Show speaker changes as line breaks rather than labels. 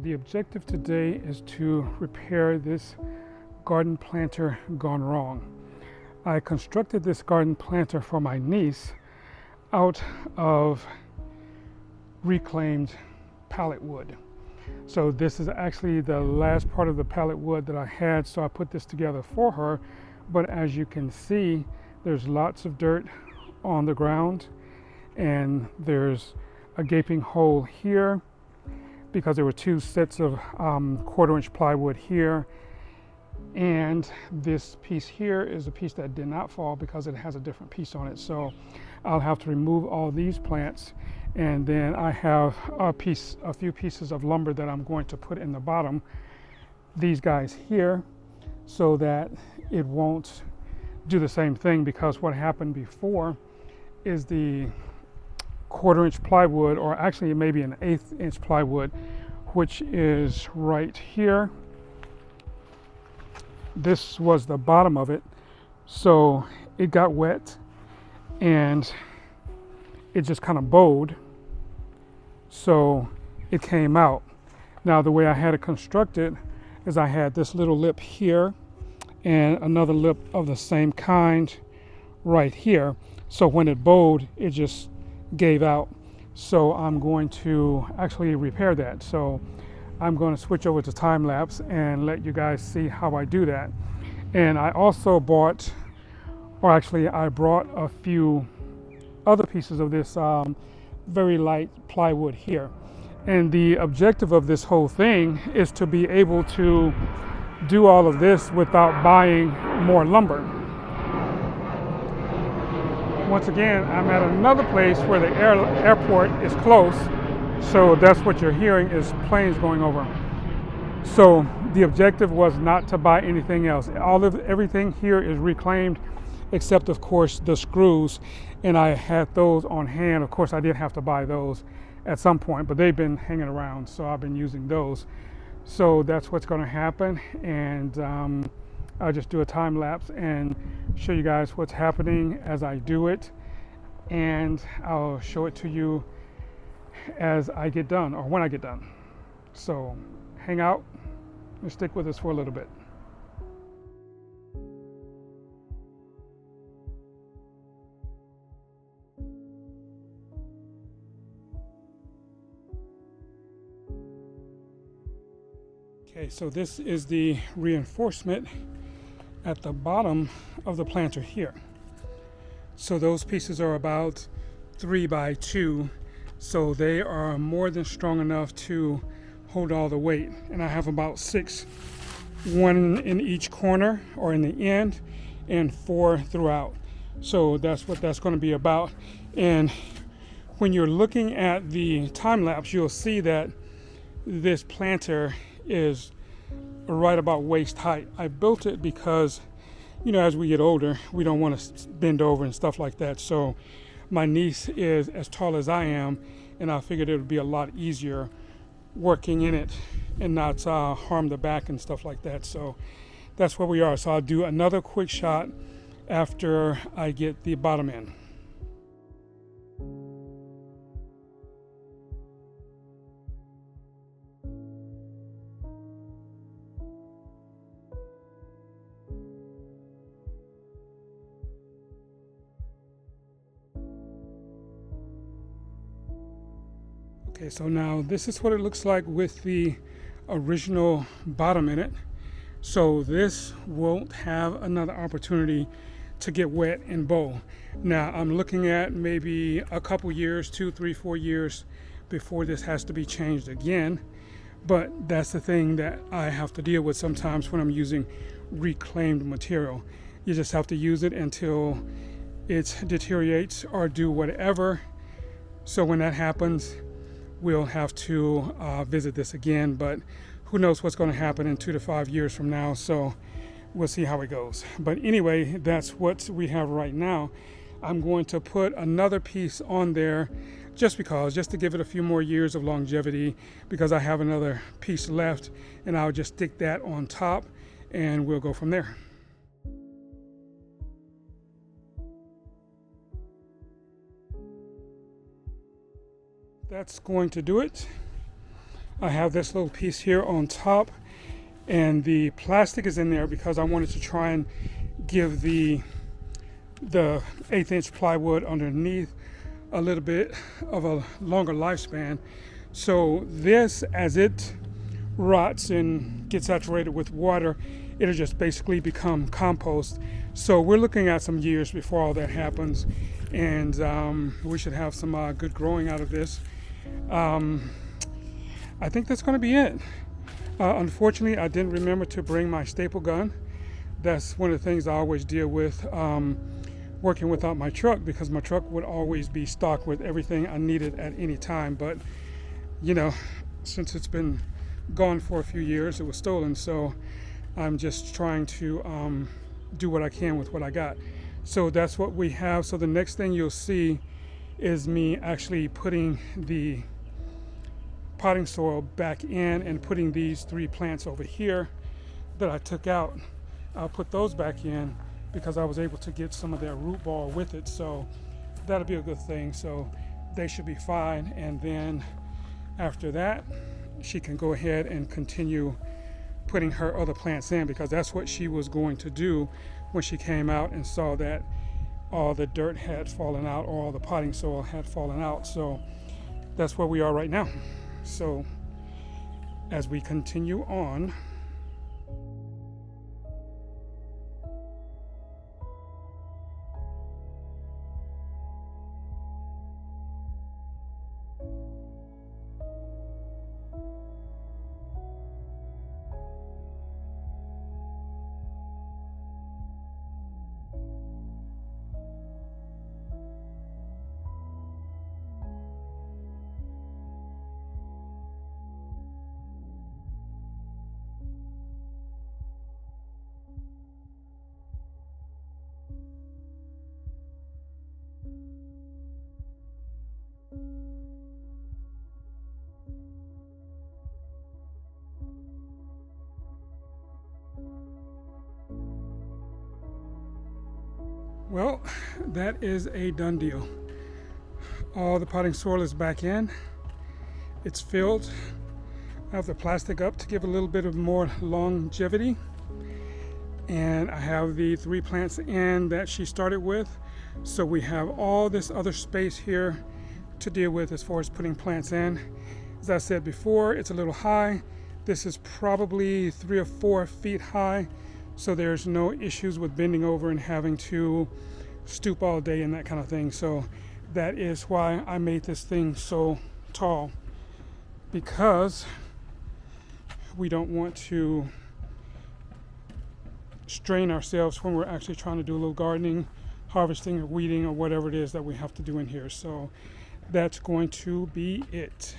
The objective today is to repair this garden planter gone wrong. I constructed this garden planter for my niece out of reclaimed pallet wood. So this is actually the last part of the pallet wood that I had, so I put this together for her. But as you can see, there's lots of dirt on the ground, and there's a gaping hole here because there were two sets of 1/4-inch plywood here, and this piece here is a piece that did not fall because it has a different piece on it. So I'll have to remove all these plants, and then I have a few pieces of lumber that I'm going to put in the bottom, these guys here, so that it won't do the same thing, because what happened before is the 1/4-inch plywood, or actually maybe an 1/8-inch plywood, which is right here. This was the bottom of it, so it got wet and it just kind of bowed, so it came out. Now the way I had it constructed is I had this little lip here and another lip of the same kind right here, so when it bowed it just gave out. So I'm going to actually repair that. So I'm going to switch over to time lapse and let you guys see how I do that. And I also bought, or actually I brought a few other pieces of this very light plywood here. And the objective of this whole thing is to be able to do all of this without buying more lumber. Once again, I'm at another place where the airport is close, so that's what you're hearing is planes going over. So the objective was not to buy anything else. Everything here is reclaimed, except of course the screws, and I had those on hand. Of course I did have to buy those at some point, but they've been hanging around, so I've been using those. So that's what's going to happen, and I'll just do a time lapse and show you guys what's happening as I do it, and I'll show it to you as I get done, or when I get done. So hang out and stick with us for a little bit. Okay, so this is the reinforcement at the bottom of the planter here. So those pieces are about 3 by 2, so they are more than strong enough to hold all the weight. And I have about 6, 1 in each corner or in the end, and 4 throughout. So that's what that's going to be about. And when you're looking at the time lapse, you'll see that this planter is right about waist height. I built it because, you know, as we get older, we don't want to bend over and stuff like that. So my niece is as tall as I am, and I figured it would be a lot easier working in it and not harm the back and stuff like that. So that's where we are. So I'll do another quick shot after I get the bottom in. Okay, so now this is what it looks like with the original bottom in it. So this won't have another opportunity to get wet and bow. Now I'm looking at maybe a couple years, 2, 3, 4 years before this has to be changed again. But that's the thing that I have to deal with sometimes when I'm using reclaimed material. You just have to use it until it deteriorates or do whatever. So when that happens, we'll have to visit this again, but who knows what's going to happen in 2 to 5 years from now, so we'll see how it goes. But anyway, that's what we have right now. I'm going to put another piece on there just to give it a few more years of longevity, because I have another piece left, and I'll just stick that on top and we'll go from there. That's going to do it. I have this little piece here on top, and the plastic is in there because I wanted to try and give the 1/8 inch plywood underneath a little bit of a longer lifespan. So this, as it rots and gets saturated with water, it'll just basically become compost. So we're looking at some years before all that happens, and we should have some good growing out of this. I think that's going to be it. Unfortunately, I didn't remember to bring my staple gun. That's one of the things I always deal with working without my truck, because my truck would always be stocked with everything I needed at any time. But you know, since it's been gone for a few years, it was stolen, so I'm just trying to do what I can with what I got. So that's what we have. So the next thing you'll see is me actually putting the potting soil back in and putting these 3 plants over here that I took out. I'll put those back in because I was able to get some of their root ball with it, so that'll be a good thing. So they should be fine, and then after that she can go ahead and continue putting her other plants in, because that's what she was going to do when she came out and saw that all the dirt had fallen out, or all the potting soil had fallen out. So that's where we are right now. So as we continue on, well, that is a done deal. All the potting soil is back in. It's filled. I have the plastic up to give a little bit of more longevity. And I have the 3 plants in that she started with. So we have all this other space here to deal with as far as putting plants in. As I said before, it's a little high. This is probably 3 or 4 feet high. So there's no issues with bending over and having to stoop all day and that kind of thing. So that is why I made this thing so tall, because we don't want to strain ourselves when we're actually trying to do a little gardening, harvesting or weeding or whatever it is that we have to do in here. So that's going to be it.